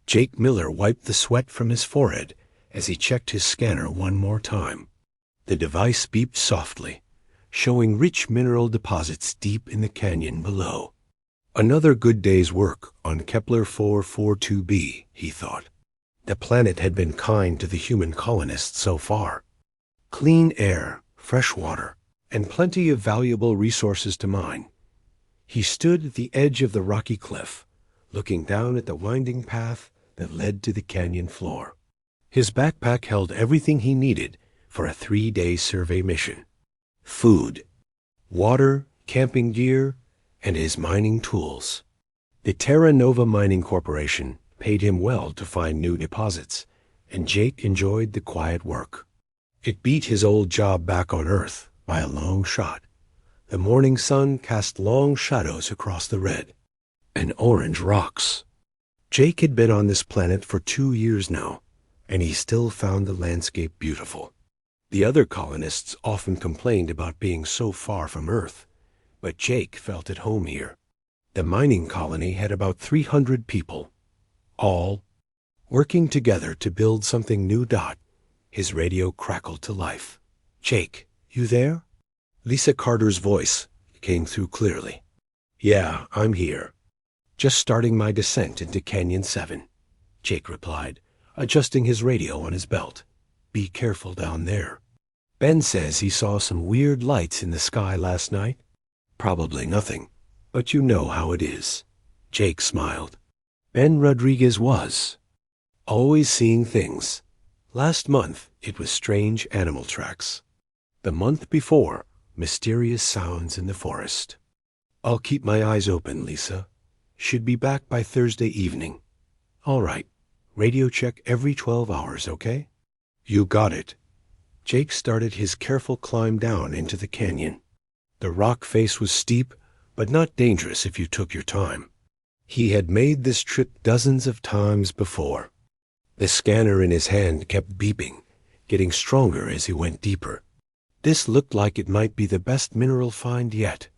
Jake Miller wiped the sweat from his forehead as he checked his scanner one more time. The device beeped softly, showing rich mineral deposits deep in the canyon below. Another good day's work on Kepler 442b, he thought. The planet had been kind to the human colonists so far. Clean air, fresh water, and plenty of valuable resources to mine. He stood at the edge of the rocky cliff, looking down at the winding path that led to the canyon floor. His backpack held everything he needed for a 3-day survey mission. Food, water, camping gear, and his mining tools. The Terra Nova Mining Corporation paid him well to find new deposits, and Jake enjoyed the quiet work. It beat his old job back on Earth by a long shot. The morning sun cast long shadows across the red and orange rocks. Jake had been on this planet for 2 years now, and he still found the landscape beautiful. The other colonists often complained about being so far from Earth, but Jake felt at home here. The mining colony had about 300 people, all working together to build something new. His radio crackled to life. "Jake, you there?" Lisa Carter's voice came through clearly. "Yeah, I'm here. Just starting my descent into Canyon 7, Jake replied, adjusting his radio on his belt. "Be careful down there. Ben says he saw some weird lights in the sky last night." "Probably nothing, but you know how it is." Jake smiled. Ben Rodriguez was always seeing things. Last month, it was strange animal tracks. The month before, mysterious sounds in the forest. "I'll keep my eyes open, Lisa. Should be back by Thursday evening." "All right. Radio check every 12 hours, okay?" "You got it." Jake started his careful climb down into the canyon. The rock face was steep, but not dangerous if you took your time. He had made this trip dozens of times before. The scanner in his hand kept beeping, getting stronger as he went deeper. This looked like it might be the best mineral find yet.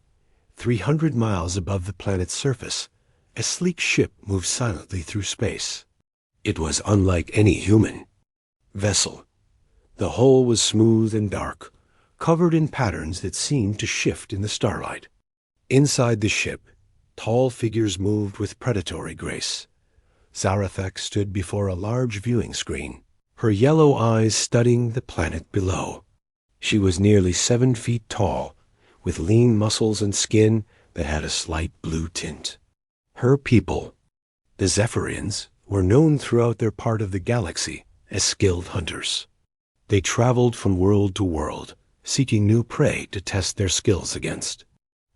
300 miles above the planet's surface, a sleek ship moved silently through space. It was unlike any human vessel. The hull was smooth and dark, covered in patterns that seemed to shift in the starlight. Inside the ship, tall figures moved with predatory grace. Zarathek stood before a large viewing screen, her yellow eyes studying the planet below. She was nearly 7 feet tall, with lean muscles and skin that had a slight blue tint. Her people, the Zephyrians, were known throughout their part of the galaxy as skilled hunters. They traveled from world to world, seeking new prey to test their skills against.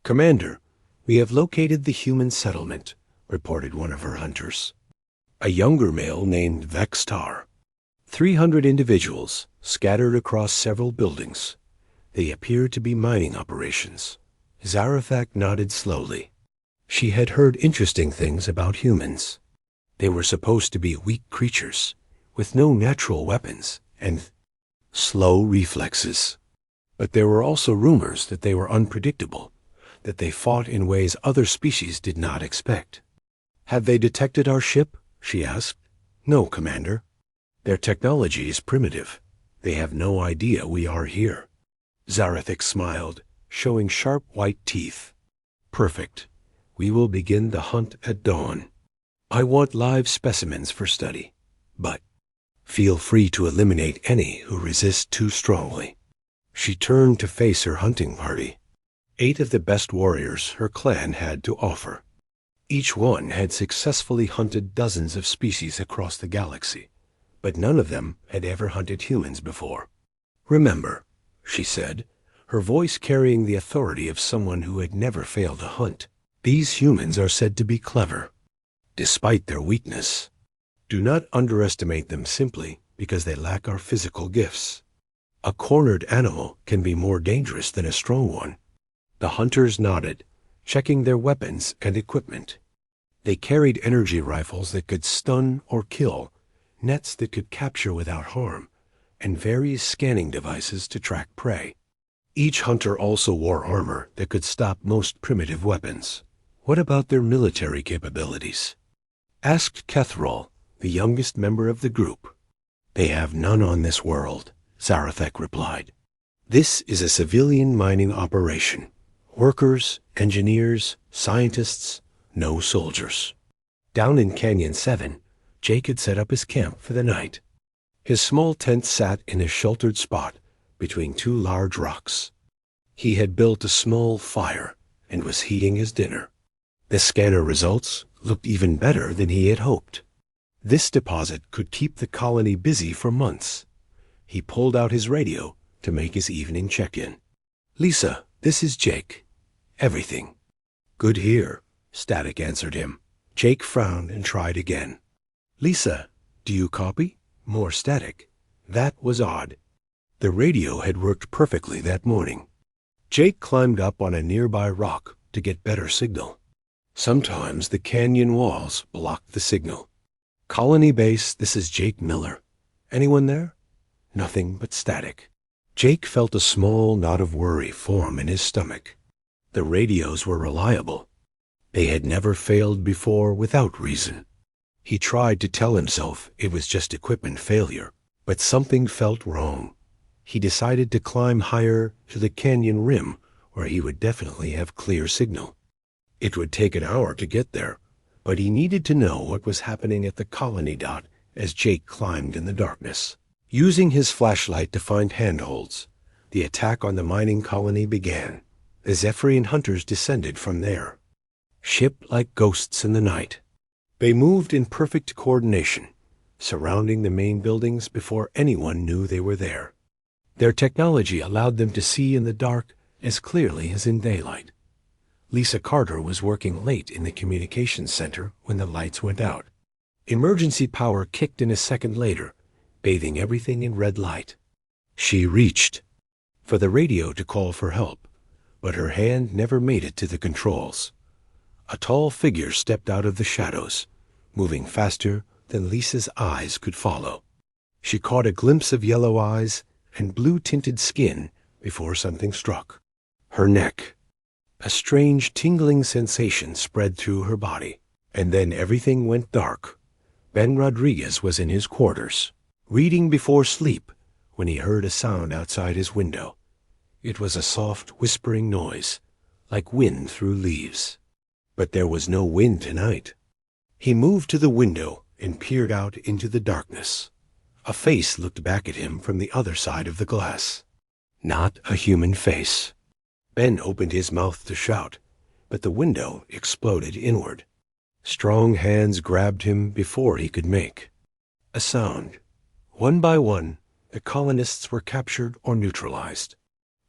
"Commander, we have located the human settlement," reported one of her hunters. A younger male named Vextar. 300 individuals scattered across several buildings. They appeared to be mining operations. Zarathak nodded slowly. She had heard interesting things about humans. They were supposed to be weak creatures, with no natural weapons and slow reflexes. But there were also rumors that they were unpredictable, that they fought in ways other species did not expect. "Have they detected our ship?" she asked. "No, Commander. Their technology is primitive. They have no idea we are here." Zarathik smiled, showing sharp white teeth. "Perfect. We will begin the hunt at dawn. I want live specimens for study, but feel free to eliminate any who resist too strongly." She turned to face her hunting party. 8 of the best warriors her clan had to offer. Each one had successfully hunted dozens of species across the galaxy, but none of them had ever hunted humans before. "Remember," she said, her voice carrying the authority of someone who had never failed to hunt, "these humans are said to be clever, despite their weakness. Do not underestimate them simply because they lack our physical gifts. A cornered animal can be more dangerous than a strong one." The hunters nodded, checking their weapons and equipment. They carried energy rifles that could stun or kill, nets that could capture without harm, and various scanning devices to track prey. Each hunter also wore armor that could stop most primitive weapons. "What about their military capabilities?" asked Kethrol, the youngest member of the group. "They have none on this world," Zarathek replied. "This is a civilian mining operation. Workers, engineers, scientists, no soldiers." Down in Canyon 7, Jake had set up his camp for the night. His small tent sat in a sheltered spot between two large rocks. He had built a small fire and was heating his dinner. The scanner results looked even better than he had hoped. This deposit could keep the colony busy for months. He pulled out his radio to make his evening check-in. "Lisa, this is Jake. Everything." "Good here," Static answered him. Jake frowned and tried again. "Lisa, do you copy?" More static. That was odd. The radio had worked perfectly that morning. Jake climbed up on a nearby rock to get better signal. Sometimes the canyon walls blocked the signal. "Colony base, this is Jake Miller. Anyone there?" Nothing but static. Jake felt a small knot of worry form in his stomach. The radios were reliable. They had never failed before without reason. He tried to tell himself it was just equipment failure, but something felt wrong. He decided to climb higher to the canyon rim, where he would definitely have clear signal. It would take an hour to get there, but he needed to know what was happening at the colony dot as Jake climbed in the darkness. Using his flashlight to find handholds, the attack on the mining colony began. The Zephyrian hunters descended from there. Ship like ghosts in the night. They moved in perfect coordination, surrounding the main buildings before anyone knew they were there. Their technology allowed them to see in the dark as clearly as in daylight. Lisa Carter was working late in the communications center when the lights went out. Emergency power kicked in a second later, bathing everything in red light. She reached for the radio to call for help, but her hand never made it to the controls. A tall figure stepped out of the shadows, moving faster than Lisa's eyes could follow. She caught a glimpse of yellow eyes and blue-tinted skin before something struck her neck. A strange tingling sensation spread through her body, and then everything went dark. Ben Rodriguez was in his quarters, reading before sleep, when he heard a sound outside his window. It was a soft, whispering noise, like wind through leaves. But there was no wind tonight. He moved to the window and peered out into the darkness. A face looked back at him from the other side of the glass. Not a human face. Ben opened his mouth to shout, but the window exploded inward. Strong hands grabbed him before he could make a sound. One by one, the colonists were captured or neutralized.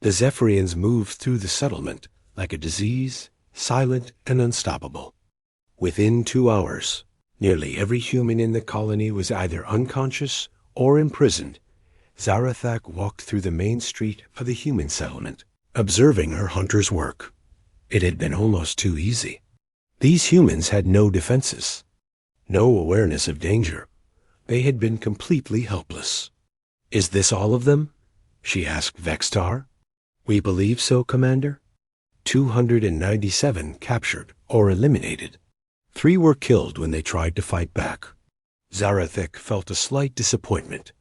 The Zephyrians moved through the settlement like a disease, silent and unstoppable. Within 2 hours, nearly every human in the colony was either unconscious or imprisoned. Zarathak walked through the main street of the human settlement, observing her hunters' work. It had been almost too easy. These humans had no defenses, no awareness of danger. They had been completely helpless. "Is this all of them?" she asked Vextar. "We believe so, Commander." 297 captured or eliminated. 3 were killed when they tried to fight back. Zarathek felt a slight disappointment.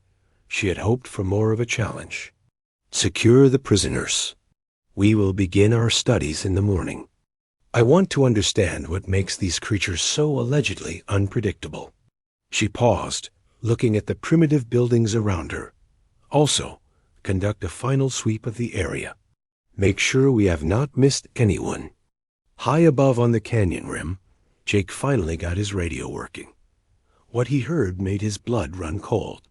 She had hoped for more of a challenge. "Secure the prisoners. We will begin our studies in the morning. I want to understand what makes these creatures so allegedly unpredictable." She paused, looking at the primitive buildings around her. "Also, conduct a final sweep of the area. Make sure we have not missed anyone." High above on the canyon rim, Jake finally got his radio working. What he heard made his blood run cold.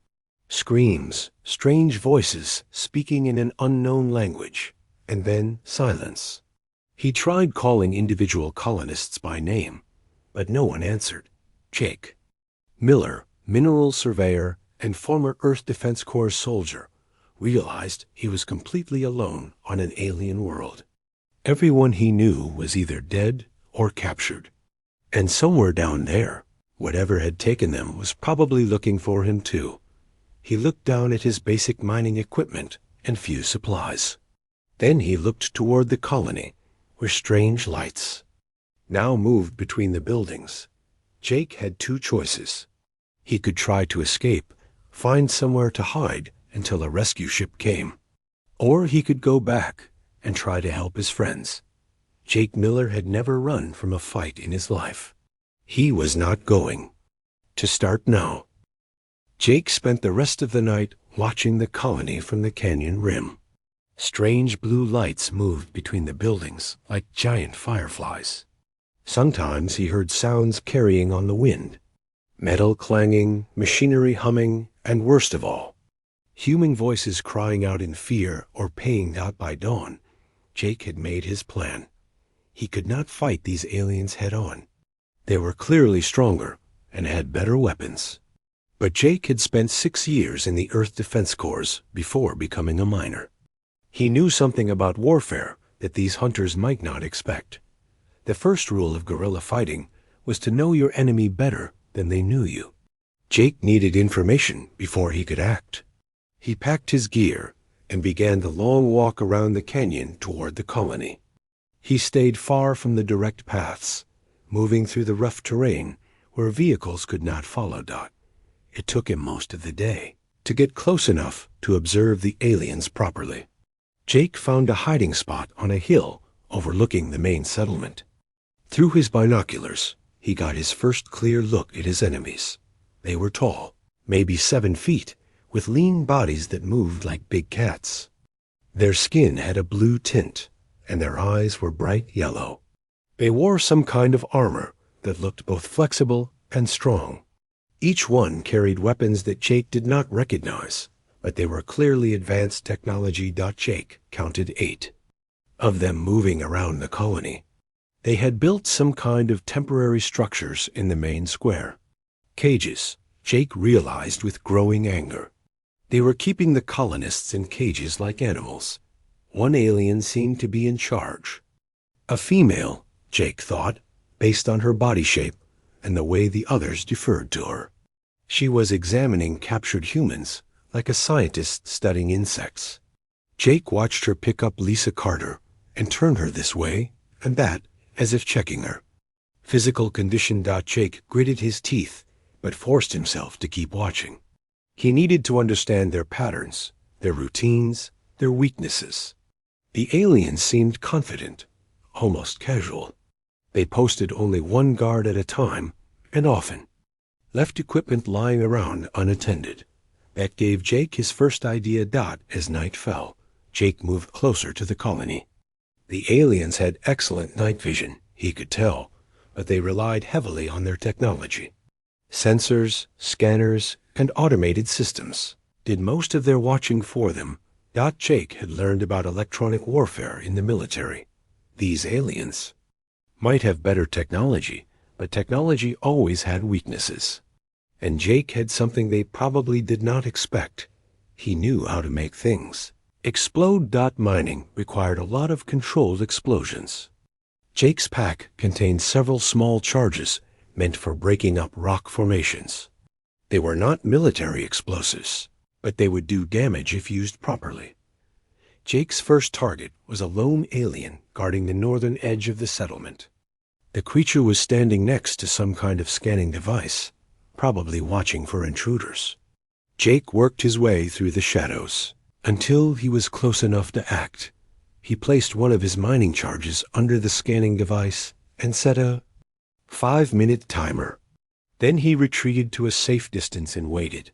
Screams, strange voices speaking in an unknown language, and then silence. He tried calling individual colonists by name, but no one answered. Jake Miller, mineral surveyor and former Earth Defense Corps soldier, realized he was completely alone on an alien world. Everyone he knew was either dead or captured. And somewhere down there, whatever had taken them was probably looking for him too. He looked down at his basic mining equipment and few supplies. Then he looked toward the colony, where strange lights now moved between the buildings. Jake had 2 choices. He could try to escape, find somewhere to hide until a rescue ship came. Or he could go back and try to help his friends. Jake Miller had never run from a fight in his life. He was not going. To start now. Jake spent the rest of the night watching the colony from the canyon rim. Strange blue lights moved between the buildings like giant fireflies. Sometimes he heard sounds carrying on the wind. Metal clanging, machinery humming, and worst of all, human voices crying out in fear or paying out by dawn. Jake had made his plan. He could not fight these aliens head-on. They were clearly stronger and had better weapons. But Jake had spent 6 years in the Earth Defense Corps before becoming a miner. He knew something about warfare that these hunters might not expect. The first rule of guerrilla fighting was to know your enemy better than they knew you. Jake needed information before he could act. He packed his gear and began the long walk around the canyon toward the colony. He stayed far from the direct paths, moving through the rough terrain where vehicles could not follow. It took him most of the day to get close enough to observe the aliens properly. Jake found a hiding spot on a hill overlooking the main settlement. Through his binoculars, he got his first clear look at his enemies. They were tall, maybe 7 feet, with lean bodies that moved like big cats. Their skin had a blue tint, and their eyes were bright yellow. They wore some kind of armor that looked both flexible and strong. Each one carried weapons that Jake did not recognize, but they were clearly advanced technology. Jake counted 8 of them moving around the colony. They had built some kind of temporary structures in the main square. Cages, Jake realized with growing anger. They were keeping the colonists in cages like animals. One alien seemed to be in charge. A female, Jake thought, based on her body shape and the way the others deferred to her. She was examining captured humans like a scientist studying insects. Jake watched her pick up Lisa Carter and turn her this way and that, as if checking her. Physical condition. Jake gritted his teeth, but forced himself to keep watching. He needed to understand their patterns, their routines, their weaknesses. The aliens seemed confident, almost casual. They posted only one guard at a time, and often left equipment lying around unattended. That gave Jake his first idea. As night fell, Jake moved closer to the colony. The aliens had excellent night vision, he could tell, but they relied heavily on their technology. Sensors, scanners, and automated systems did most of their watching for them. Jake had learned about electronic warfare in the military. These aliens might have better technology, but technology always had weaknesses. And Jake had something they probably did not expect. He knew how to make things explode. Mining required a lot of controlled explosions. Jake's pack contained several small charges meant for breaking up rock formations. They were not military explosives, but they would do damage if used properly. Jake's first target was a lone alien guarding the northern edge of the settlement. The creature was standing next to some kind of scanning device, probably watching for intruders. Jake worked his way through the shadows until he was close enough to act. He placed one of his mining charges under the scanning device and set a 5-minute timer. Then he retreated to a safe distance and waited.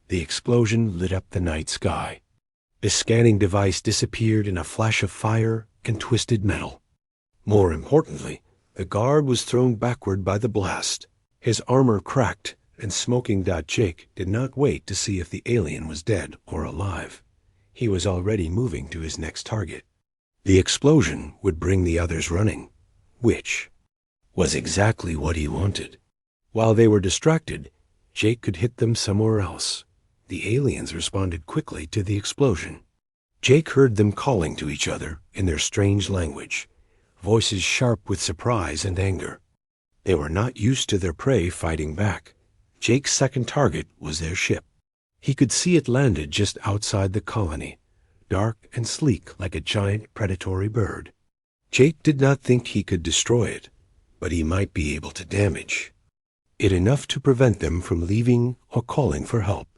The explosion lit up the night sky. The scanning device disappeared in a flash of fire and twisted metal. More importantly, the guard was thrown backward by the blast. His armor cracked and smoking. Jake did not wait to see if the alien was dead or alive. He was already moving to his next target. The explosion would bring the others running, which was exactly what he wanted. While they were distracted, Jake could hit them somewhere else. The aliens responded quickly to the explosion. Jake heard them calling to each other in their strange language, voices sharp with surprise and anger. They were not used to their prey fighting back. Jake's second target was their ship. He could see it landed just outside the colony, dark and sleek like a giant predatory bird. Jake did not think he could destroy it, but he might be able to damage. it enough to prevent them from leaving or calling for help.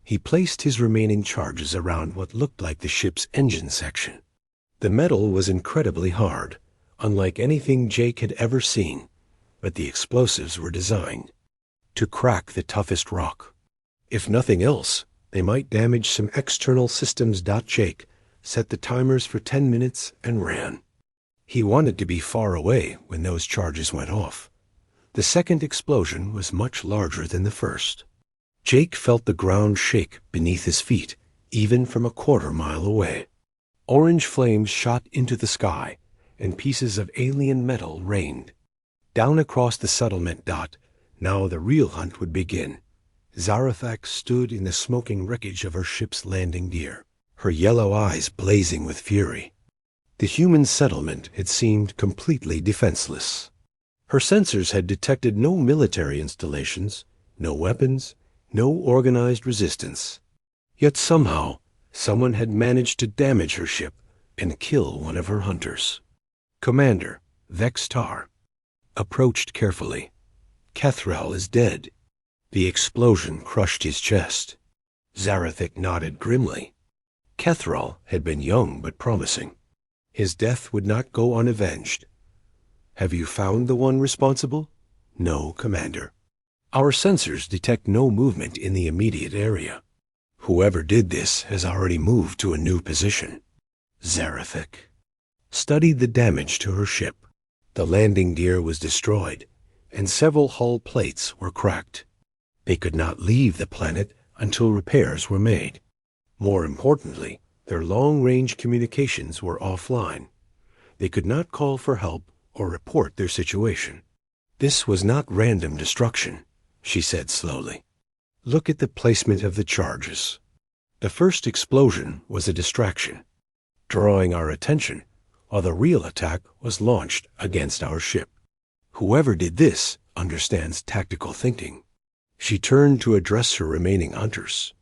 He placed his remaining charges around what looked like the ship's engine section. The metal was incredibly hard, unlike anything Jake had ever seen, but the explosives were designed to crack the toughest rock. If nothing else, they might damage some external systems. Jake set the timers for 10 minutes and ran. He wanted to be far away when those charges went off. The second explosion was much larger than the first. Jake felt the ground shake beneath his feet, even from a quarter-mile away. Orange flames shot into the sky, and pieces of alien metal rained. Down across the settlement. Now the real hunt would begin. Zarethak stood in the smoking wreckage of her ship's landing gear, her yellow eyes blazing with fury. The human settlement had seemed completely defenseless. Her sensors had detected no military installations, no weapons, no organized resistance. Yet somehow, someone had managed to damage her ship and kill one of her hunters. Commander Vextar approached carefully. Kethrel is dead. The explosion crushed his chest. Zarethak nodded grimly. Kethrel had been young but promising. His death would not go unavenged. Have you found the one responsible? No, Commander. Our sensors detect no movement in the immediate area. Whoever did this has already moved to a new position. Zarethak studied the damage to her ship. The landing gear was destroyed, and several hull plates were cracked. They could not leave the planet until repairs were made. More importantly, their long-range communications were offline. They could not call for help or report their situation. This was not random destruction, she said slowly. Look at the placement of the charges. The first explosion was a distraction, drawing our attention, while the real attack was launched against our ship. Whoever did this understands tactical thinking. She turned to address her remaining hunters.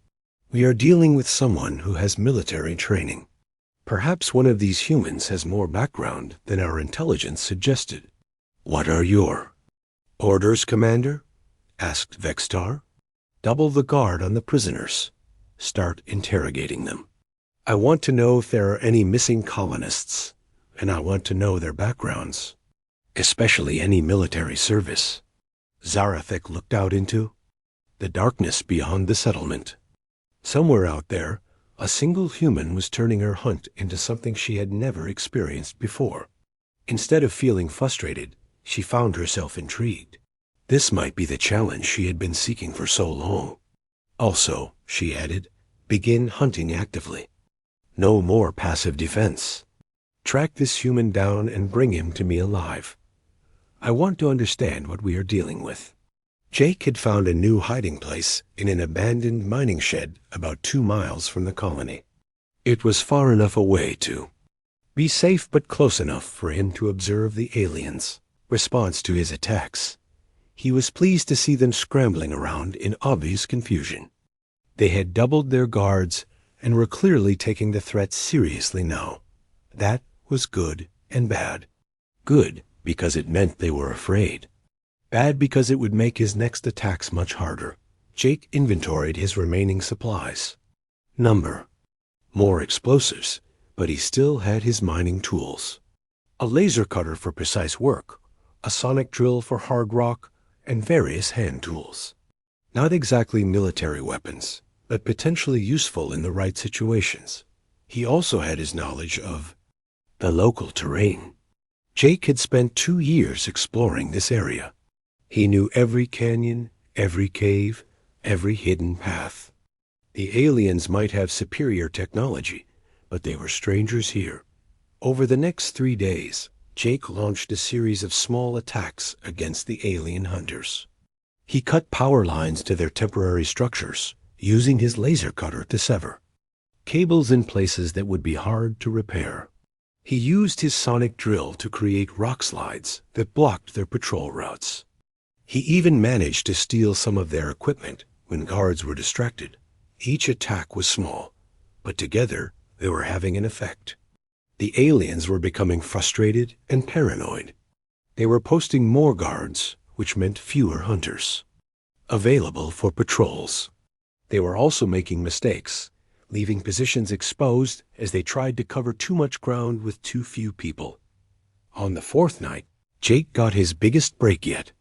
We are dealing with someone who has military training. Perhaps one of these humans has more background than our intelligence suggested. What are your orders, Commander? Asked Vextar. Double the guard on the prisoners. Start interrogating them. I want to know if there are any missing colonists, and I want to know their backgrounds, especially any military service. Zarethak looked out into the darkness beyond the settlement. Somewhere out there, a single human was turning her hunt into something she had never experienced before. Instead of feeling frustrated, she found herself intrigued. This might be the challenge she had been seeking for so long. Also, she added, begin hunting actively. No more passive defense. Track this human down and bring him to me alive. I want to understand what we are dealing with. Jake had found a new hiding place in an abandoned mining shed about 2 miles from the colony. It was far enough away to be safe but close enough for him to observe the aliens' response to his attacks. He was pleased to see them scrambling around in obvious confusion. They had doubled their guards and were clearly taking the threat seriously now. That was good and bad. Good because it meant they were afraid. Bad because it would make his next attacks much harder. Jake inventoried his remaining supplies. Number. More explosives, but he still had his mining tools. A laser cutter for precise work, a sonic drill for hard rock, and various hand tools. Not exactly military weapons, but potentially useful in the right situations. He also had his knowledge of the local terrain. Jake had spent 2 years exploring this area. He knew every canyon, every cave, every hidden path. The aliens might have superior technology, but they were strangers here. Over the next 3 days, Jake launched a series of small attacks against the alien hunters. He cut power lines to their temporary structures, using his laser cutter to sever cables in places that would be hard to repair. He used his sonic drill to create rock slides that blocked their patrol routes. He even managed to steal some of their equipment when guards were distracted. Each attack was small, but together they were having an effect. The aliens were becoming frustrated and paranoid. They were posting more guards, which meant fewer hunters available for patrols. They were also making mistakes, leaving positions exposed as they tried to cover too much ground with too few people. On the fourth night, Jake got his biggest break yet.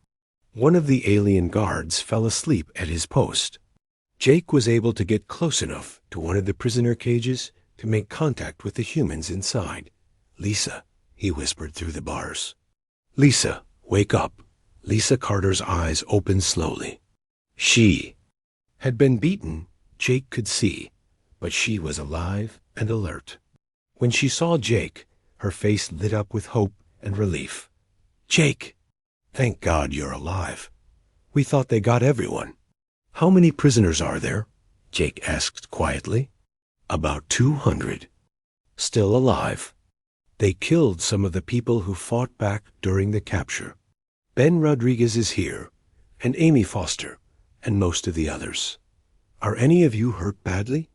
One of the alien guards fell asleep at his post. Jake was able to get close enough to one of the prisoner cages to make contact with the humans inside. "Lisa," he whispered through the bars. "Lisa, wake up." Lisa Carter's eyes opened slowly. She had been beaten, Jake could see, but she was alive and alert. When she saw Jake, her face lit up with hope and relief. "Jake, thank God you're alive. We thought they got everyone." "How many prisoners are there?" Jake asked quietly. "About 200. Still alive. They killed some of the people who fought back during the capture. Ben Rodriguez is here, and Amy Foster, and most of the others. Are any of you hurt badly?"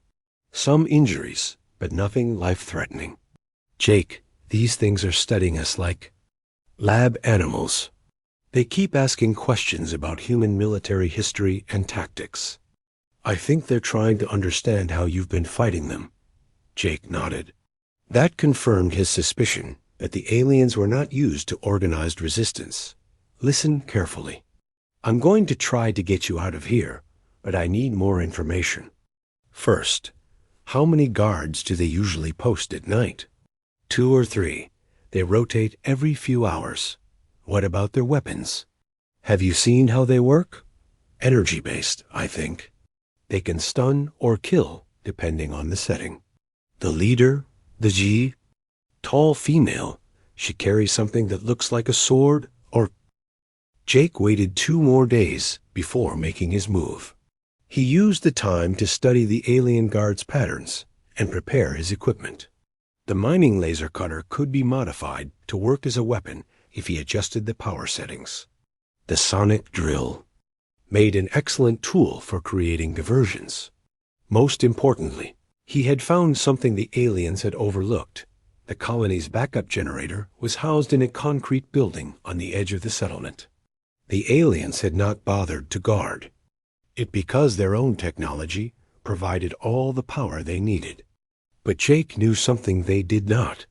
"Some injuries, but nothing life-threatening." "Jake, these things are studying us like lab animals. They keep asking questions about human military history and tactics. I think they're trying to understand how you've been fighting them." Jake nodded. That confirmed his suspicion that the aliens were not used to organized resistance. "Listen carefully. I'm going to try to get you out of here, but I need more information. First, how many guards do they usually post at night?" "2 or 3. They rotate every few hours." "What about their weapons?" "Have you seen how they work?" "Energy-based, I think. They can stun or kill, depending on the setting." "The leader, the G, tall female, she carries something that looks like a sword, or—" Jake waited 2 more days before making his move. He used the time to study the alien guards' patterns and prepare his equipment. The mining laser cutter could be modified to work as a weapon if he adjusted the power settings. The sonic drill made an excellent tool for creating diversions. Most importantly, he had found something the aliens had overlooked. The colony's backup generator was housed in a concrete building on the edge of the settlement. The aliens had not bothered to guard it because their own technology provided all the power they needed. But Jake knew something they did not.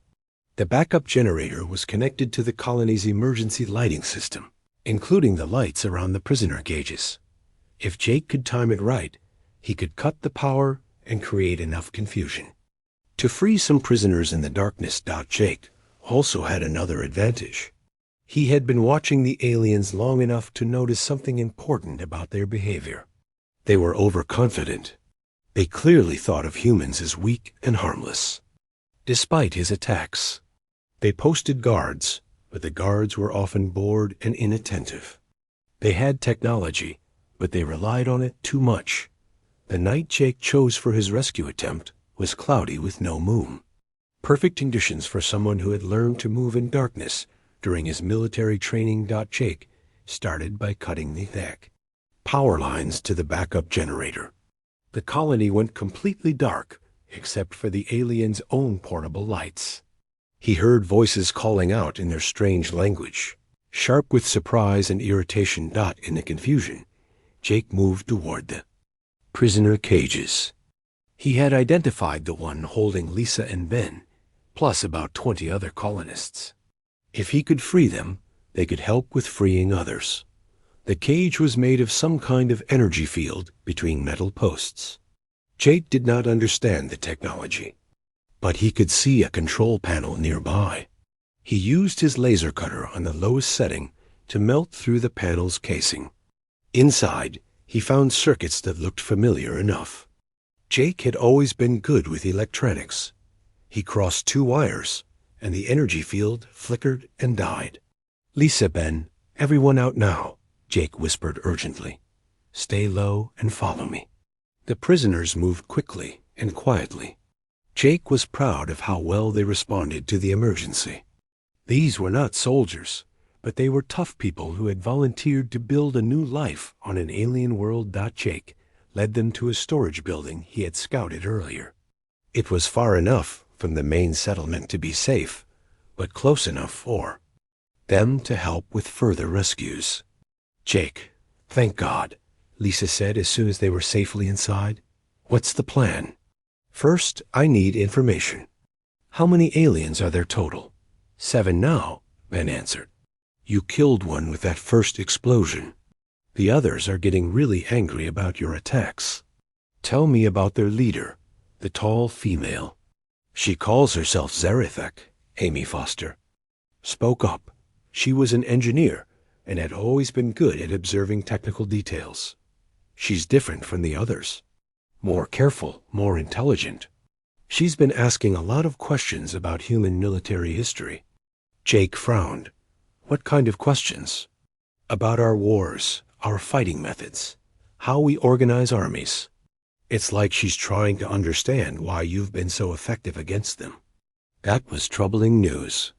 The backup generator was connected to the colony's emergency lighting system, including the lights around the prisoner cages. If Jake could time it right, he could cut the power and create enough confusion to free some prisoners in the darkness. Jake also had another advantage. He had been watching the aliens long enough to notice something important about their behavior. They were overconfident. They clearly thought of humans as weak and harmless. Despite his attacks, they posted guards, but the guards were often bored and inattentive. They had technology, but they relied on it too much. The night Jake chose for his rescue attempt was cloudy with no moon. Perfect conditions for someone who had learned to move in darkness during his military training. Jake started by cutting the thick power lines to the backup generator. The colony went completely dark, except for the aliens' own portable lights. He heard voices calling out in their strange language. Sharp with surprise and irritation. In the confusion, Jake moved toward the prisoner cages. He had identified the one holding Lisa and Ben, plus about 20 other colonists. If he could free them, they could help with freeing others. The cage was made of some kind of energy field between metal posts. Jake did not understand the technology, but he could see a control panel nearby. He used his laser cutter on the lowest setting to melt through the panel's casing. Inside, he found circuits that looked familiar enough. Jake had always been good with electronics. He crossed 2 wires, and the energy field flickered and died. "Lisa, Ben, everyone out now," Jake whispered urgently. "Stay low and follow me." The prisoners moved quickly and quietly. Jake was proud of how well they responded to the emergency. These were not soldiers, but they were tough people who had volunteered to build a new life on an alien world. Jake led them to a storage building he had scouted earlier. It was far enough from the main settlement to be safe, but close enough for them to help with further rescues. Jake, thank God, Lisa said as soon as they were safely inside. What's the plan? First, I need information. How many aliens are there total? 7 now, Ben answered. You killed one with that first explosion. The others are getting really angry about your attacks. Tell me about their leader, the tall female. She calls herself Zarethek, Amy Foster. Spoke up. She was an engineer and had always been good at observing technical details. She's different from the others. More careful, more intelligent. She's been asking a lot of questions about human military history. Jake frowned. What kind of questions? About our wars, our fighting methods, how we organize armies. It's like she's trying to understand why you've been so effective against them. That was troubling news.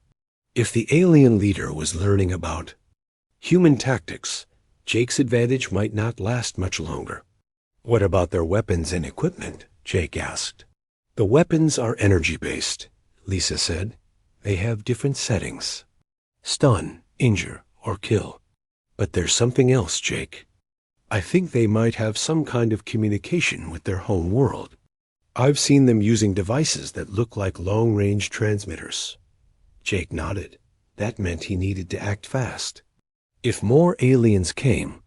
If the alien leader was learning about human tactics, Jake's advantage might not last much longer. What about their weapons and equipment? Jake asked. The weapons are energy-based, Lisa said. They have different settings. Stun, injure, or kill. But there's something else, Jake. I think they might have some kind of communication with their home world. I've seen them using devices that look like long-range transmitters. Jake nodded. That meant he needed to act fast. If more aliens came,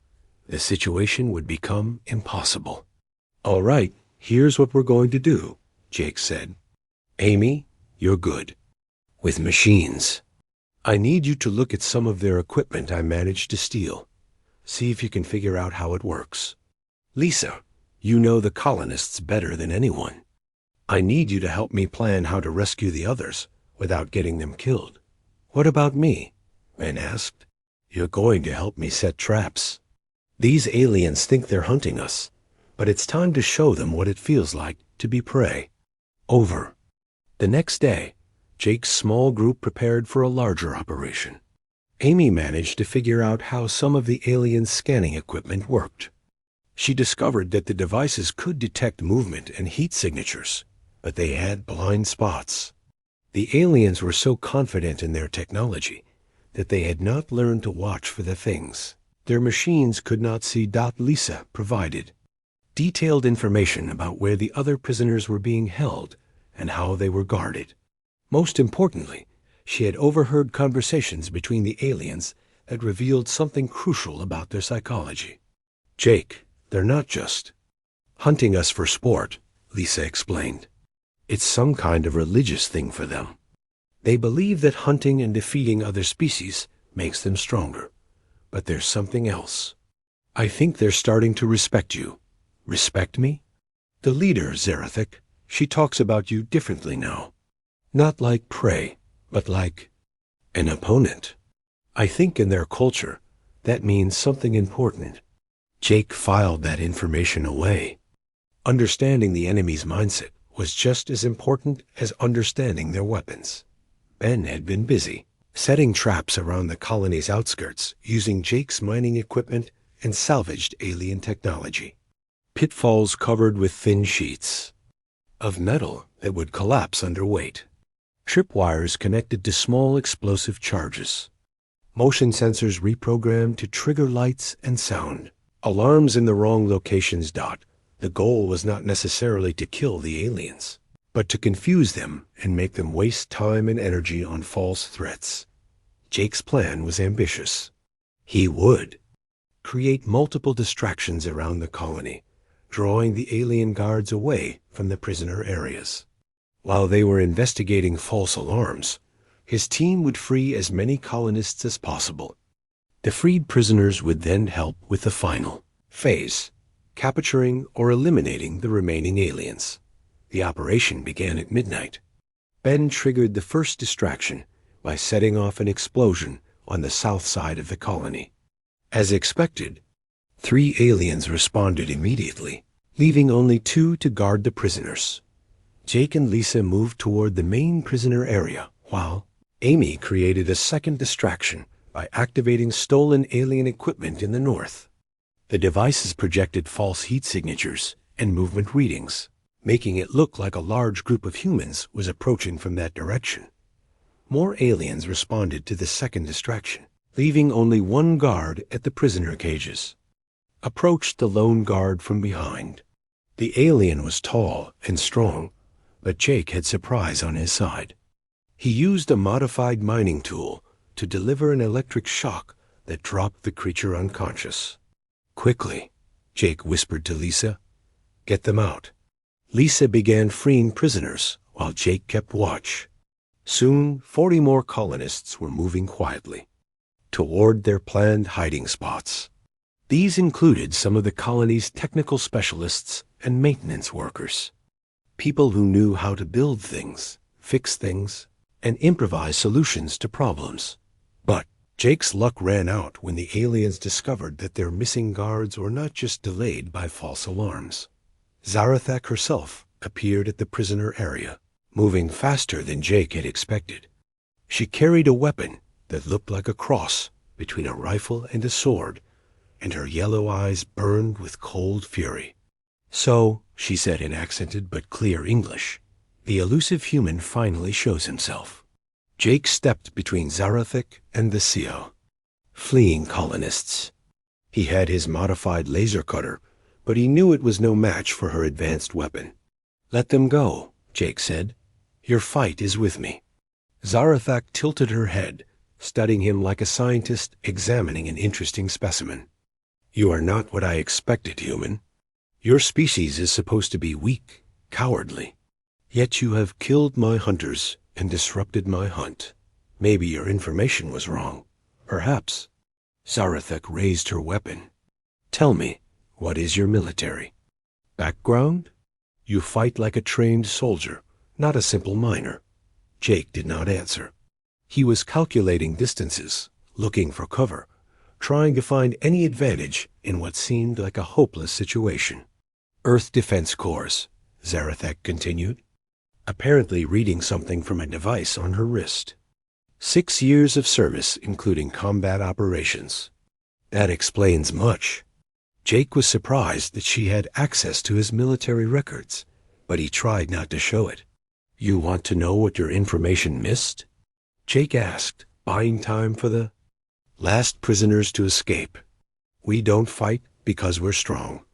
the situation would become impossible. All right, here's what we're going to do, Jake said. Amy, you're good. With machines. I need you to look at some of their equipment I managed to steal. See if you can figure out how it works. Lisa, you know the colonists better than anyone. I need you to help me plan how to rescue the others without getting them killed. What about me? Ben asked. You're going to help me set traps. These aliens think they're hunting us, but it's time to show them what it feels like to be prey. Over. The next day, Jake's small group prepared for a larger operation. Amy managed to figure out how some of the alien scanning equipment worked. She discovered that the devices could detect movement and heat signatures, but they had blind spots. The aliens were so confident in their technology that they had not learned to watch for the things their machines could not see. Lisa provided detailed information about where the other prisoners were being held and how they were guarded. Most importantly, she had overheard conversations between the aliens that revealed something crucial about their psychology. Jake, they're not just hunting us for sport, Lisa explained. It's some kind of religious thing for them. They believe that hunting and defeating other species makes them stronger. But there's something else. I think they're starting to respect you. Respect me? The leader, Zarethek, she talks about you differently now. Not like prey, but like an opponent. I think in their culture, that means something important. Jake filed that information away. Understanding the enemy's mindset was just as important as understanding their weapons. Ben had been busy, setting traps around the colony's outskirts using Jake's mining equipment and salvaged alien technology. Pitfalls covered with thin sheets of metal that would collapse under weight. Tripwires connected to small explosive charges. Motion sensors reprogrammed to trigger lights and sound. Alarms in the wrong locations. The goal was not necessarily to kill the aliens, but to confuse them and make them waste time and energy on false threats. Jake's plan was ambitious. He would create multiple distractions around the colony, drawing the alien guards away from the prisoner areas. While they were investigating false alarms, his team would free as many colonists as possible. The freed prisoners would then help with the final phase, capturing or eliminating the remaining aliens. The operation began at midnight. Ben triggered the first distraction by setting off an explosion on the south side of the colony. As expected, 3 aliens responded immediately, leaving only 2 to guard the prisoners. Jake and Lisa moved toward the main prisoner area, while Amy created a second distraction by activating stolen alien equipment in the north. The devices projected false heat signatures and movement readings, making it look like a large group of humans was approaching from that direction. More aliens responded to the second distraction. leaving only one guard at the prisoner cages. Approached the lone guard from behind. The alien was tall and strong, but Jake had surprise on his side. He used a modified mining tool to deliver an electric shock that dropped the creature unconscious. "Quickly," Jake whispered to Lisa. "Get them out." Lisa began freeing prisoners while Jake kept watch. Soon, 40 more colonists were moving quietly toward their planned hiding spots. These included some of the colony's technical specialists and maintenance workers, people who knew how to build things, fix things, and improvise solutions to problems. But Jake's luck ran out when the aliens discovered that their missing guards were not just delayed by false alarms. Zarathak herself appeared at the prisoner area, moving faster than Jake had expected. She carried a weapon that looked like a cross between a rifle and a sword, and her yellow eyes burned with cold fury. "So," she said in accented but clear English, "the elusive human finally shows himself." Jake stepped between Zarathak and the CO, fleeing colonists. He had his modified laser cutter, but he knew it was no match for her advanced weapon. "Let them go," Jake said. "Your fight is with me." Zarathak tilted her head, studying him like a scientist examining an interesting specimen. "You are not what I expected, human. Your species is supposed to be weak, cowardly. Yet you have killed my hunters and disrupted my hunt. Maybe your information was wrong. Perhaps." Zarathak raised her weapon. "Tell me, what is your military background? You fight like a trained soldier, not a simple miner." Jake did not answer. He was calculating distances, looking for cover, trying to find any advantage in what seemed like a hopeless situation. "Earth Defense Corps," Zarathak continued, apparently reading something from a device on her wrist. 6 years of service, including combat operations. That explains much. Jake was surprised that she had access to his military records, but he tried not to show it. "You want to know what your information missed?" Jake asked, buying time for the last prisoners to escape. "We don't fight because we're strong.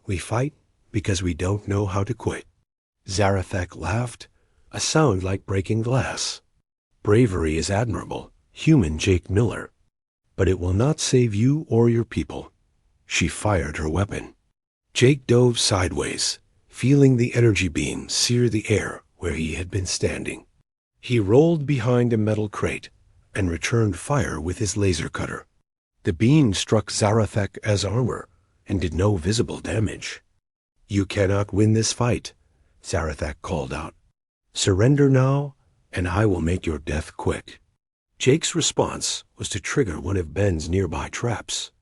We fight because we don't know how to quit." Zarathak laughed, a sound like breaking glass. "Bravery is admirable, human Jake Miller, but it will not save you or your people." She fired her weapon. Jake dove sideways, feeling the energy beam sear the air where he had been standing. He rolled behind a metal crate and returned fire with his laser cutter. The beam struck Zarathak as armor and did no visible damage. "You cannot win this fight," Zarathak called out. "Surrender now, and I will make your death quick." Jake's response was to trigger one of Ben's nearby traps.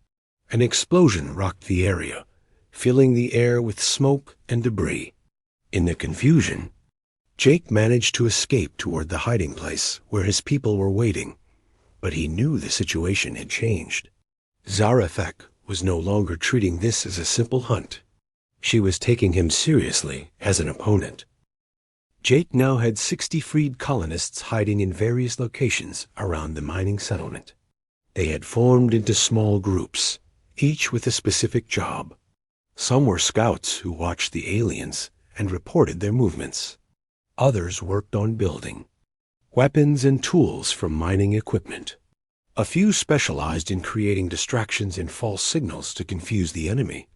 An explosion rocked the area, filling the air with smoke and debris. In the confusion, Jake managed to escape toward the hiding place where his people were waiting, but he knew the situation had changed. Zarathak was no longer treating this as a simple hunt. She was taking him seriously as an opponent. Jake now had 60 freed colonists hiding in various locations around the mining settlement. They had formed into small groups, each with a specific job. Some were scouts who watched the aliens and reported their movements. Others worked on building weapons and tools from mining equipment. A few specialized in creating distractions and false signals to confuse the enemy.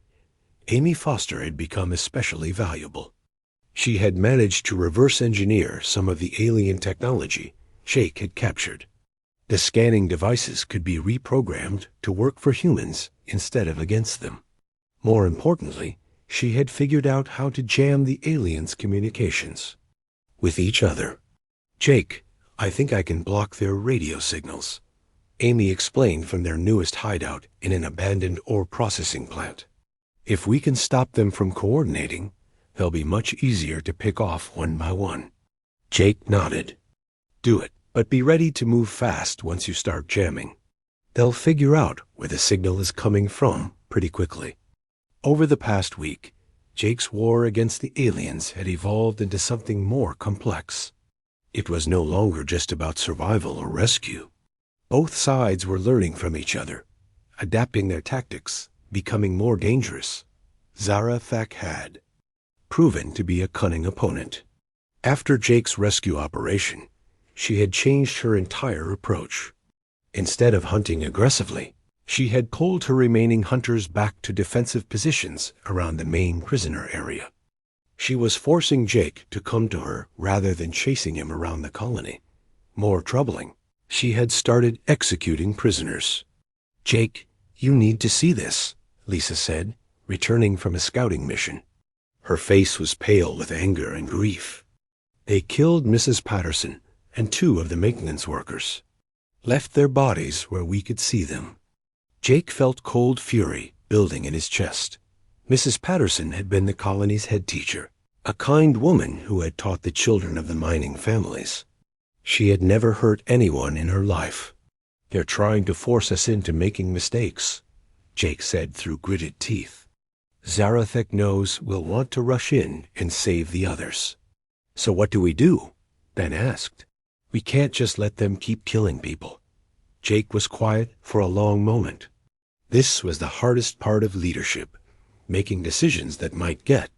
Amy Foster had become especially valuable. She had managed to reverse engineer some of the alien technology Jake had captured. The scanning devices could be reprogrammed to work for humans instead of against them. More importantly, she had figured out how to jam the aliens' communications with each other. "Jake, I think I can block their radio signals," Amy explained from their newest hideout in an abandoned ore processing plant. "If we can stop them from coordinating, they'll be much easier to pick off one by one." Jake nodded. "Do it, but be ready to move fast once you start jamming. They'll figure out where the signal is coming from pretty quickly." Over the past week, Jake's war against the aliens had evolved into something more complex. It was no longer just about survival or rescue, Both sides were learning from each other, adapting their tactics, becoming more dangerous. Zarethak had proven to be a cunning opponent. After Jake's rescue operation, she had changed her entire approach. Instead of hunting aggressively, she had pulled her remaining hunters back to defensive positions around the main prisoner area. She was forcing Jake to come to her rather than chasing him around the colony. More troubling, she had started executing prisoners. "Jake, you need to see this," Lisa said, returning from a scouting mission. Her face was pale with anger and grief. "They killed Mrs. Patterson and 2 of the maintenance workers. Left their bodies where we could see them." Jake felt cold fury building in his chest. Mrs. Patterson had been the colony's head teacher, a kind woman who had taught the children of the mining families. She had never hurt anyone in her life. "They're trying to force us into making mistakes," Jake said through gritted teeth. "Zarethak knows we'll want to rush in and save the others." "So what do we do?" Ben asked. "We can't just let them keep killing people." Jake was quiet for a long moment. This was the hardest part of leadership, making decisions that might get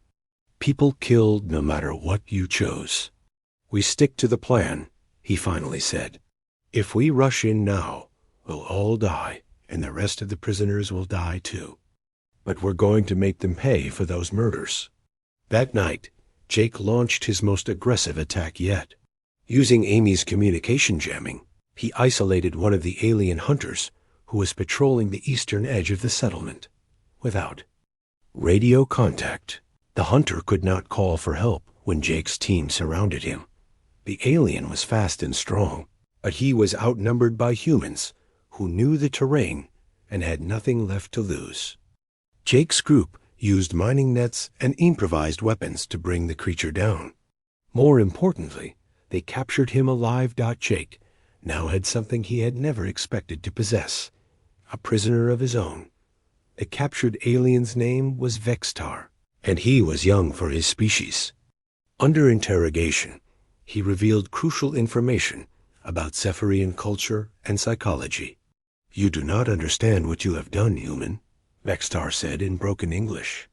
people killed no matter what you chose. "We stick to the plan," he finally said. "If we rush in now, we'll all die, and the rest of the prisoners will die too. But we're going to make them pay for those murders." That night, Jake launched his most aggressive attack yet. Using Amy's communication jamming, he isolated one of the alien hunters who was patrolling the eastern edge of the settlement. Without radio contact, the hunter could not call for help when Jake's team surrounded him. The alien was fast and strong, but he was outnumbered by humans who knew the terrain and had nothing left to lose. Jake's group used mining nets and improvised weapons to bring the creature down. More importantly, they captured him alive. Jake now had something he had never expected to possess, a prisoner of his own. The captured alien's name was Vextar, and he was young for his species. Under interrogation, he revealed crucial information about Zephyrian culture and psychology. "You do not understand what you have done, human," Vextar said in broken English.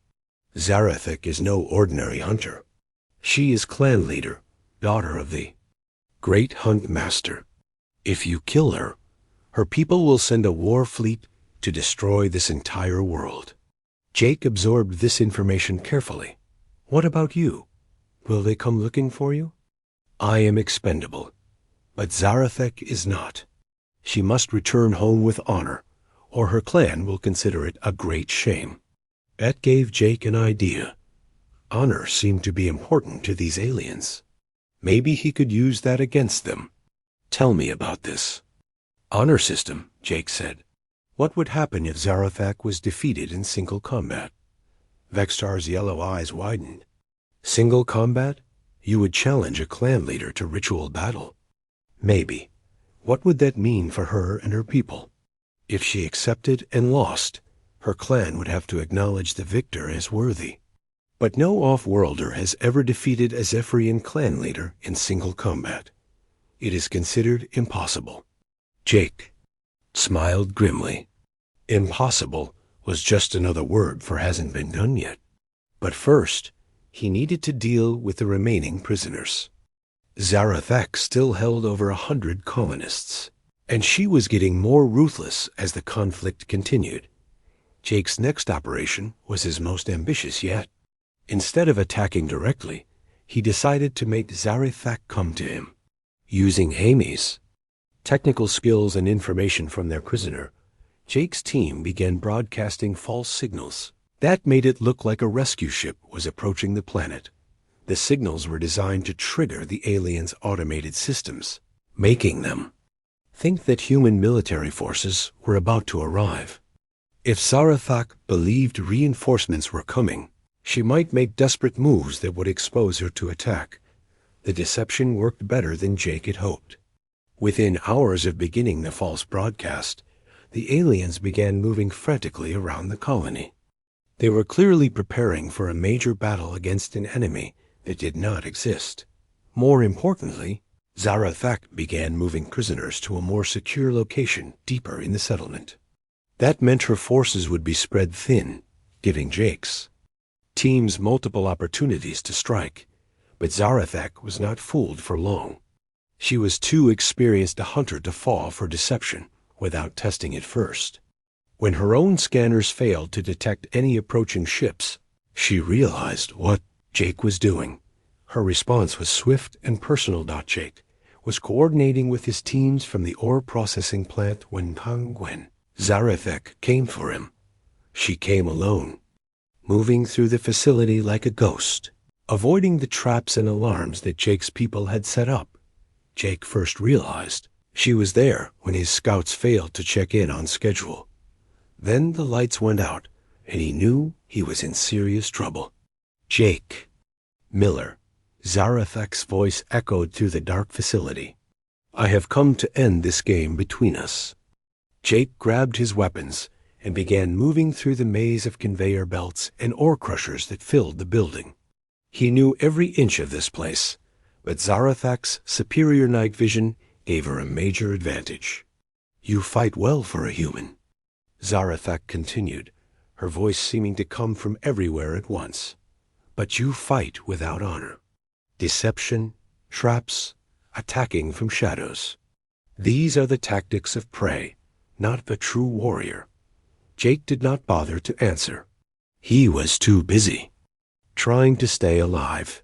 "Zarethak is no ordinary hunter. She is clan leader, daughter of the great hunt master. If you kill her, her people will send a war fleet to destroy this entire world." Jake absorbed this information carefully. "What about you? Will they come looking for you?" "I am expendable, but Zarethak is not. She must return home with honor, or her clan will consider it a great shame." That gave Jake an idea. Honor seemed to be important to these aliens. Maybe he could use that against them. "Tell me about this." "Honor system," Jake said. "What would happen if Zarethak was defeated in single combat?" Vextar's yellow eyes widened. "Single combat? You would challenge a clan leader to ritual battle." "Maybe. What would that mean for her and her people? If she accepted and lost, her clan would have to acknowledge the victor as worthy. But no off-worlder has ever defeated a Zephyrian clan leader in single combat. It is considered impossible." Jake smiled grimly. Impossible was just another word for hasn't been done yet. But first, he needed to deal with the remaining prisoners. Zarethak still held over 100 colonists, and she was getting more ruthless as the conflict continued. Jake's next operation was his most ambitious yet. Instead of attacking directly, he decided to make Zarethak come to him. Using Amy's technical skills and information from their prisoner, Jake's team began broadcasting false signals. That made it look like a rescue ship was approaching the planet. The signals were designed to trigger the aliens' automated systems, making them think that human military forces were about to arrive. If Zarethak believed reinforcements were coming, she might make desperate moves that would expose her to attack. The deception worked better than Jake had hoped. Within hours of beginning the false broadcast, the aliens began moving frantically around the colony. They were clearly preparing for a major battle against an enemy that did not exist. More importantly, Zarathak began moving prisoners to a more secure location deeper in the settlement. That meant her forces would be spread thin, giving Jake's teams multiple opportunities to strike. But Zarathak was not fooled for long. She was too experienced a hunter to fall for deception without testing it first. When her own scanners failed to detect any approaching ships, she realized what Jake was doing. Her response was swift and personal. Jake was coordinating with his teams from the ore processing plant when Zarathak came for him. She came alone, moving through the facility like a ghost, avoiding the traps and alarms that Jake's people had set up. Jake first realized she was there when his scouts failed to check in on schedule. Then the lights went out, and he knew he was in serious trouble. Jake Miller. Zarathak's voice echoed through the dark facility. I have come to end this game between us. Jake grabbed his weapons and began moving through the maze of conveyor belts and ore crushers that filled the building. He knew every inch of this place, but Zarathak's superior night vision gave her a major advantage. You fight well for a human, Zarathak continued, her voice seeming to come from everywhere at once. But you fight without honor. Deception, traps, attacking from shadows. These are the tactics of prey, not the true warrior. Jake did not bother to answer. He was too busy trying to stay alive.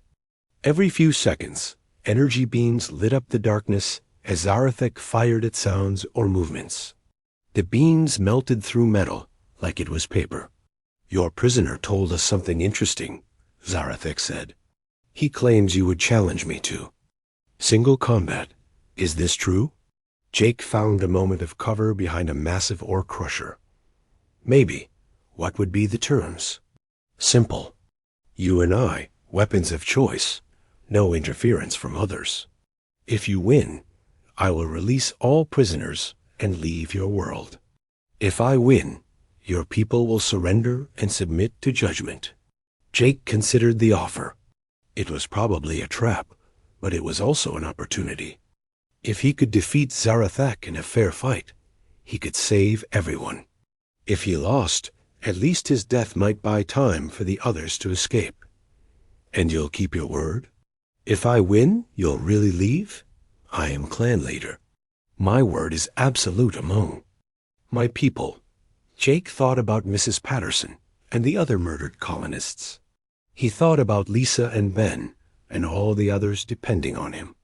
Every few seconds, energy beams lit up the darkness as Zarathak fired at sounds or movements. The beams melted through metal like it was paper. Your prisoner told us something interesting, Zarathak said. He claims you would challenge me to single combat. Is this true? Jake found a moment of cover behind a massive ore crusher. Maybe. What would be the terms? Simple. You and I, weapons of choice. No interference from others. If you win, I will release all prisoners and leave your world. If I win, your people will surrender and submit to judgment. Jake considered the offer. It was probably a trap, but it was also an opportunity. If he could defeat Zarathak in a fair fight, he could save everyone. If he lost, at least his death might buy time for the others to escape. And you'll keep your word? If I win, you'll really leave? I am clan leader. My word is absolute among my people. Jake thought about Mrs. Patterson and the other murdered colonists. He thought about Lisa and Ben and all the others depending on him.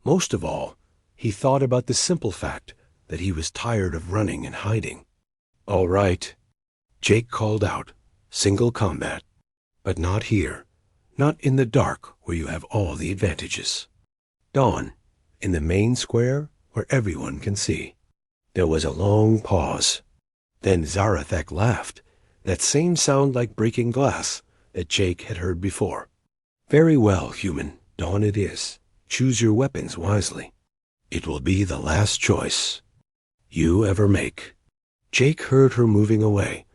Most of all, he thought about the simple fact that he was tired of running and hiding. All right, Jake called out, single combat. But not here, not in the dark where you have all the advantages. Dawn, in the main square where everyone can see. There was a long pause. Then Zarathak laughed, that same sound like breaking glass that Jake had heard before. Very well, human, dawn it is. Choose your weapons wisely. It will be the last choice you ever make. Jake heard her moving away,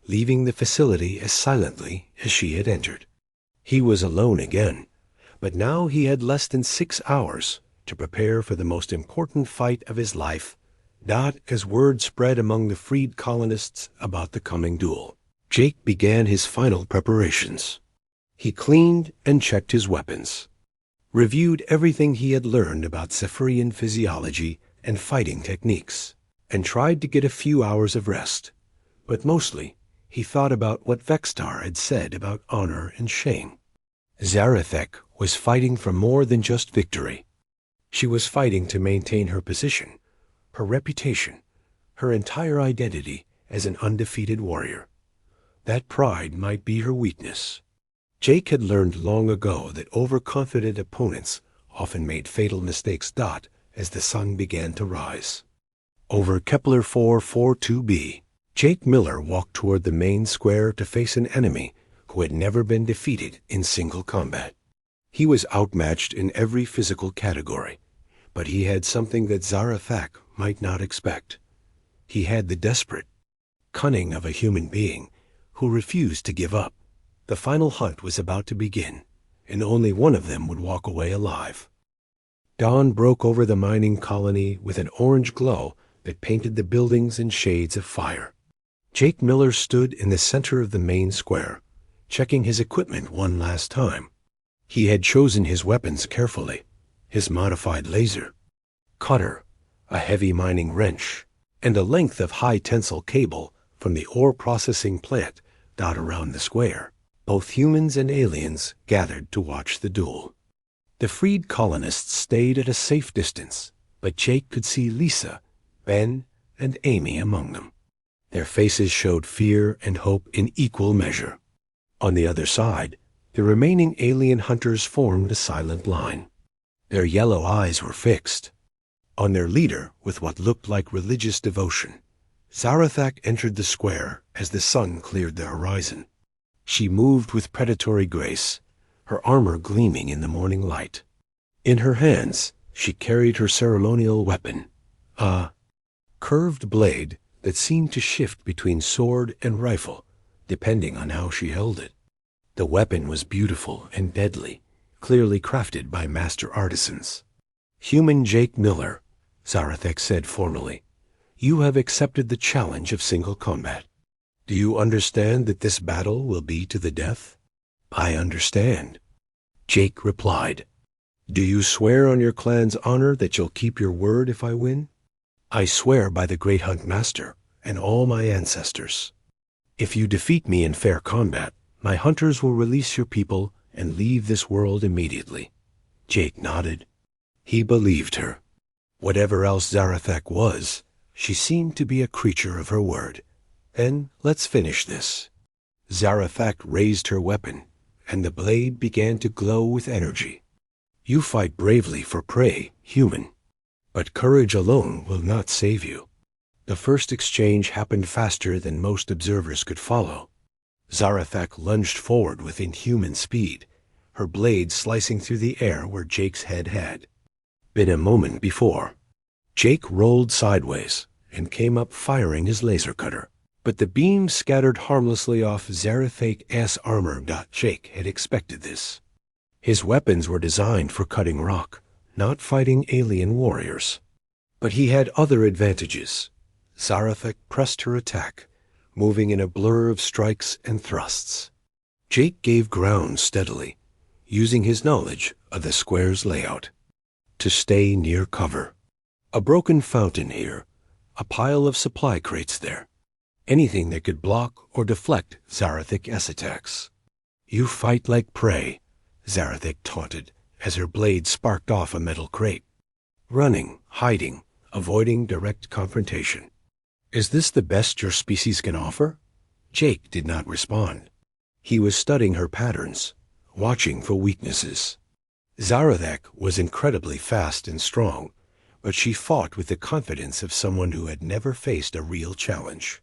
leaving the facility as silently as she had entered. He was alone again, but now he had less than 6 hours to prepare for the most important fight of his life. As word spread among the freed colonists about the coming duel, Jake began his final preparations. He cleaned and checked his weapons, reviewed everything he had learned about Zephyrian physiology and fighting techniques, and tried to get a few hours of rest. But mostly, he thought about what Vextar had said about honor and shame. Zarathak was fighting for more than just victory. She was fighting to maintain her position, her reputation, her entire identity as an undefeated warrior. That pride might be her weakness. Jake had learned long ago that overconfident opponents often made fatal mistakes. As the sun began to rise over Kepler 442b, Jake Miller walked toward the main square to face an enemy who had never been defeated in single combat. He was outmatched in every physical category, but he had something that Zarathak might not expect. He had the desperate cunning of a human being who refused to give up. The final hunt was about to begin, and only one of them would walk away alive. Dawn broke over the mining colony with an orange glow that painted the buildings in shades of fire. Jake Miller stood in the center of the main square, checking his equipment one last time. He had chosen his weapons carefully: his modified laser, cutter, a heavy mining wrench, and a length of high-tensile cable from the ore processing plant dot around the square. Both humans and aliens gathered to watch the duel. The freed colonists stayed at a safe distance, but Jake could see Lisa, Ben, and Amy among them. Their faces showed fear and hope in equal measure. On the other side, the remaining alien hunters formed a silent line. Their yellow eyes were fixed on their leader with what looked like religious devotion. Zarathak entered the square as the sun cleared the horizon. She moved with predatory grace, her armor gleaming in the morning light. In her hands, she carried her ceremonial weapon, a curved blade that seemed to shift between sword and rifle, depending on how she held it. The weapon was beautiful and deadly, clearly crafted by master artisans. "Human Jake Miller," Zarathak said formally, "you have accepted the challenge of single combat. Do you understand that this battle will be to the death?" "I understand," Jake replied. "Do you swear on your clan's honor that you'll keep your word if I win?" "I swear by the Great Hunt Master and all my ancestors. If you defeat me in fair combat, my hunters will release your people and leave this world immediately." Jake nodded. He believed her. Whatever else Zarathak was, she seemed to be a creature of her word. "Then let's finish this." Zarathak raised her weapon, and the blade began to glow with energy. "You fight bravely for prey, human, but courage alone will not save you." The first exchange happened faster than most observers could follow. Zarathak lunged forward with inhuman speed, her blade slicing through the air where Jake's head had been a moment before. Jake rolled sideways and came up firing his laser cutter, but the beam scattered harmlessly off Zarathak's armor. Jake had expected this. His weapons were designed for cutting rock, not fighting alien warriors. But he had other advantages. Zarathak pressed her attack, moving in a blur of strikes and thrusts. Jake gave ground steadily, using his knowledge of the square's layout to stay near cover. A broken fountain here, a pile of supply crates there, anything that could block or deflect Zarathak's attacks. "You fight like prey," Zarathak taunted as her blade sparked off a metal crate. "Running, hiding, avoiding direct confrontation. Is this the best your species can offer?" Jake did not respond. He was studying her patterns, watching for weaknesses. Zarathak was incredibly fast and strong, but she fought with the confidence of someone who had never faced a real challenge.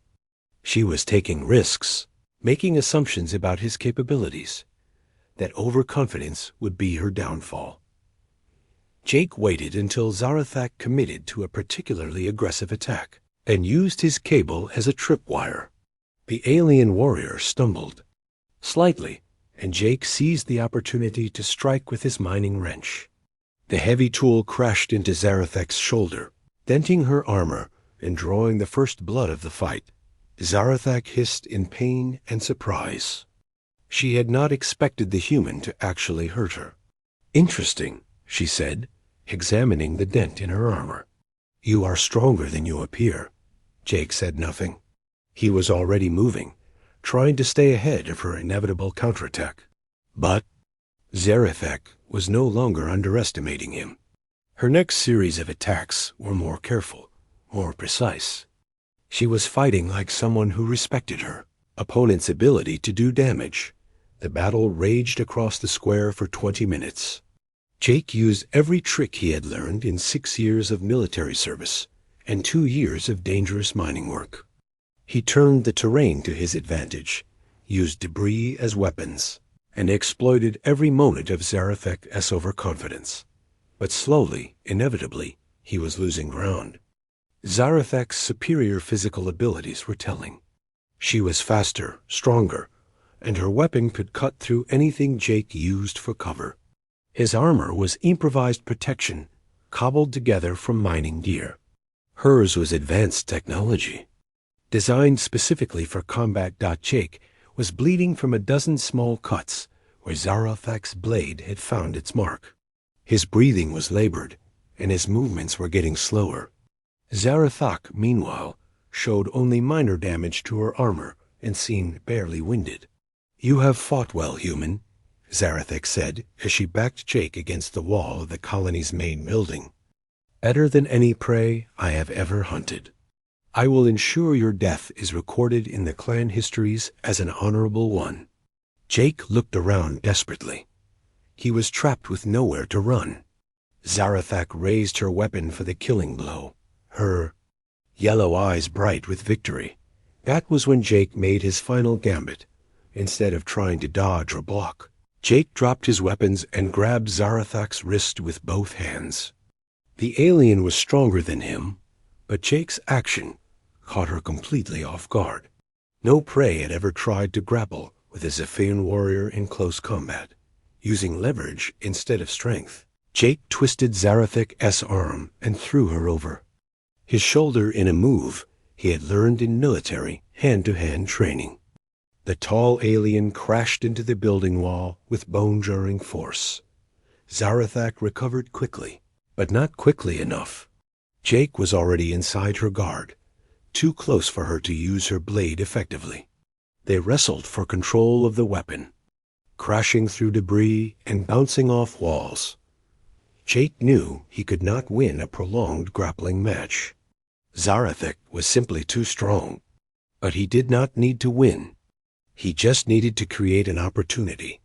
She was taking risks, making assumptions about his capabilities. That overconfidence would be her downfall. Jake waited until Zarathak committed to a particularly aggressive attack and used his cable as a tripwire. The alien warrior stumbled slightly, and Jake seized the opportunity to strike with his mining wrench. The heavy tool crashed into Zarathak's shoulder, denting her armor and drawing the first blood of the fight. Zarathak hissed in pain and surprise. She had not expected the human to actually hurt her. "Interesting," she said, examining the dent in her armor. "You are stronger than you appear." Jake said nothing. He was already moving, trying to stay ahead of her inevitable counterattack. But Zarathak was no longer underestimating him. Her next series of attacks were more careful, more precise. She was fighting like someone who respected her opponent's ability to do damage. The battle raged across the square for 20 minutes. Jake used every trick he had learned in 6 years of military service and 2 years of dangerous mining work. He turned the terrain to his advantage, used debris as weapons, and exploited every moment of Zarathak's overconfidence. But slowly, inevitably, he was losing ground. Zarathak's superior physical abilities were telling. She was faster, stronger, and her weapon could cut through anything Jake used for cover. His armor was improvised protection cobbled together from mining gear. Hers was advanced technology. Designed specifically for combat. Jake was bleeding from a dozen small cuts where Zarathak's blade had found its mark. His breathing was labored, and his movements were getting slower. Zarathak, meanwhile, showed only minor damage to her armor and seemed barely winded. "You have fought well, human," Zarathak said as she backed Jake against the wall of the colony's main building. "Better than any prey I have ever hunted. I will ensure your death is recorded in the clan histories as an honorable one." Jake looked around desperately. He was trapped with nowhere to run. Zarathak raised her weapon for the killing blow, her yellow eyes bright with victory. That was when Jake made his final gambit. Instead of trying to dodge or block, Jake dropped his weapons and grabbed Zarathak's wrist with both hands. The alien was stronger than him, but Jake's action caught her completely off guard. No prey had ever tried to grapple with a Zephian warrior in close combat. Using leverage instead of strength, Jake twisted Zarathak's arm and threw her over his shoulder in a move he had learned in military hand-to-hand training. The tall alien crashed into the building wall with bone-jarring force. Zarathak recovered quickly, but not quickly enough. Jake was already inside her guard, too close for her to use her blade effectively. They wrestled for control of the weapon, crashing through debris and bouncing off walls. Jake knew he could not win a prolonged grappling match. Zarathak was simply too strong, but he did not need to win. He just needed to create an opportunity.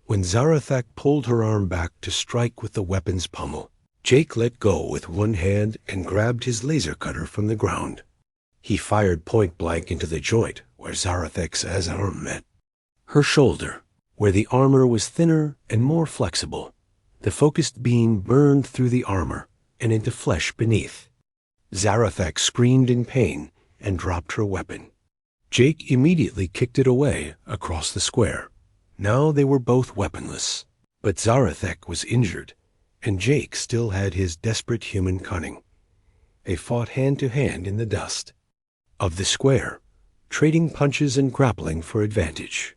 When Zarathak pulled her arm back to strike with the weapon's pommel, Jake let go with one hand and grabbed his laser cutter from the ground. He fired point blank into the joint where Zarathak's arm met. Her shoulder, where the armor was thinner and more flexible. The focused beam burned through the armor and into flesh beneath. Zarathak screamed in pain and dropped her weapon. Jake immediately kicked it away across the square. Now they were both weaponless, but Zarathak was injured, and Jake still had his desperate human cunning. They fought hand-to-hand in the dust of the square, trading punches and grappling for advantage.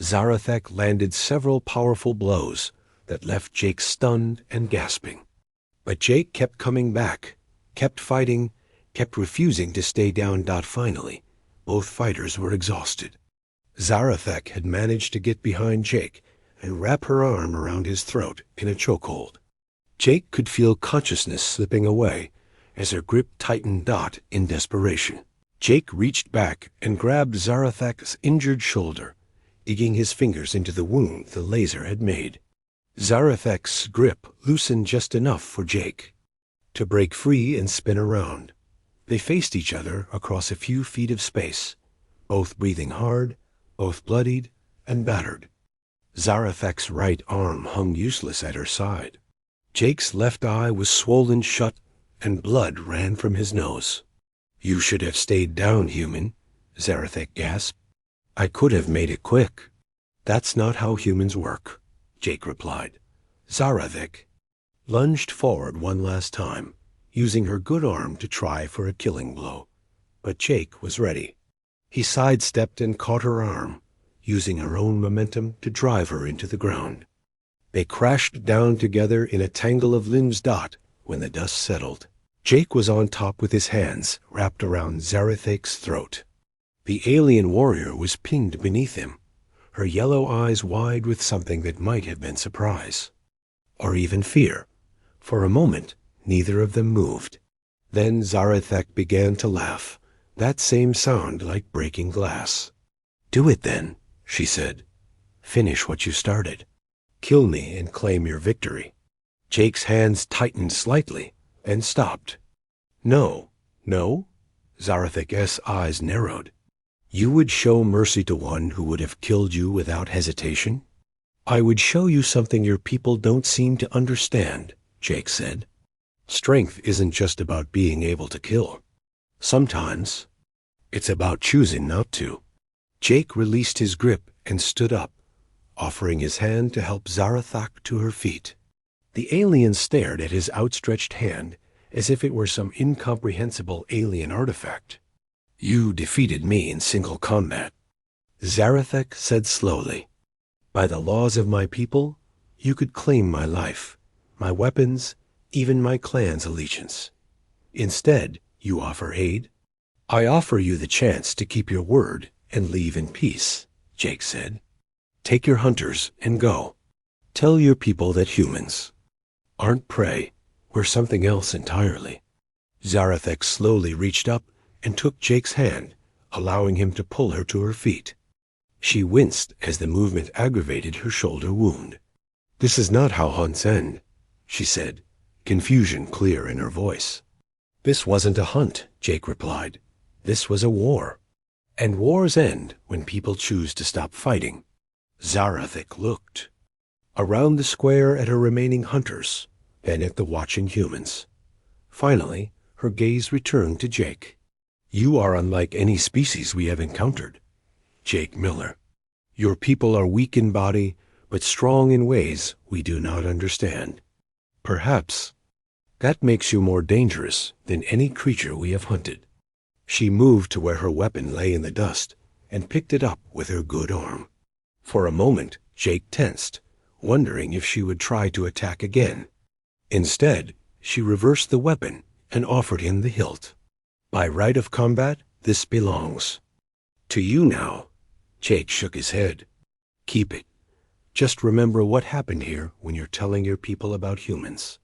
Zarathak landed several powerful blows that left Jake stunned and gasping. But Jake kept coming back, kept fighting, kept refusing to stay down. Finally, both fighters were exhausted. Zarathak had managed to get behind Jake and wrap her arm around his throat in a chokehold. Jake could feel consciousness slipping away as her grip tightened. In desperation, Jake reached back and grabbed Zarathak's injured shoulder, digging his fingers into the wound the laser had made. Zarathak's grip loosened just enough for Jake to break free and spin around. They faced each other across a few feet of space, both breathing hard, both bloodied and battered. Zarathak's right arm hung useless at her side. Jake's left eye was swollen shut and blood ran from his nose. "You should have stayed down, human," Zarathak gasped. "I could have made it quick." "That's not how humans work," Jake replied. Zarathak lunged forward one last time, using her good arm to try for a killing blow. But Jake was ready. He sidestepped and caught her arm, using her own momentum to drive her into the ground. They crashed down together in a tangle of limbs. When the dust settled, Jake was on top with his hands wrapped around Zarathak's throat. The alien warrior was pinned beneath him, her yellow eyes wide with something that might have been surprise, or even fear. For a moment, neither of them moved. Then Zarathak began to laugh, that same sound like breaking glass. "Do it then," she said. "Finish what you started. Kill me and claim your victory." Jake's hands tightened slightly and stopped. "No, no?" Zarathak's eyes narrowed. "You would show mercy to one who would have killed you without hesitation?" "I would show you something your people don't seem to understand," Jake said. "Strength isn't just about being able to kill. Sometimes it's about choosing not to." Jake released his grip and stood up, offering his hand to help Zarathak to her feet. The alien stared at his outstretched hand as if it were some incomprehensible alien artifact. "You defeated me in single combat," Zarathek said slowly. "By the laws of my people, you could claim my life, my weapons, even my clan's allegiance. Instead, you offer aid. I offer you the chance to keep your word and leave in peace," Jake said. "Take your hunters and go. Tell your people that humans aren't prey. We're something else entirely." Zarathek slowly reached up and took Jake's hand, allowing him to pull her to her feet. She winced as the movement aggravated her shoulder wound. "This is not how hunts end," she said, confusion clear in her voice. "This wasn't a hunt," Jake replied. "This was a war. And wars end when people choose to stop fighting." Zarathek looked around the square at her remaining hunters, then at the watching humans. Finally, her gaze returned to Jake. "You are unlike any species we have encountered, Jake Miller. Your people are weak in body, but strong in ways we do not understand. Perhaps that makes you more dangerous than any creature we have hunted." She moved to where her weapon lay in the dust and picked it up with her good arm. For a moment, Jake tensed, wondering if she would try to attack again. Instead, she reversed the weapon and offered him the hilt. "By right of combat, this belongs to you now." Jake shook his head. "Keep it. Just remember what happened here when you're telling your people about humans."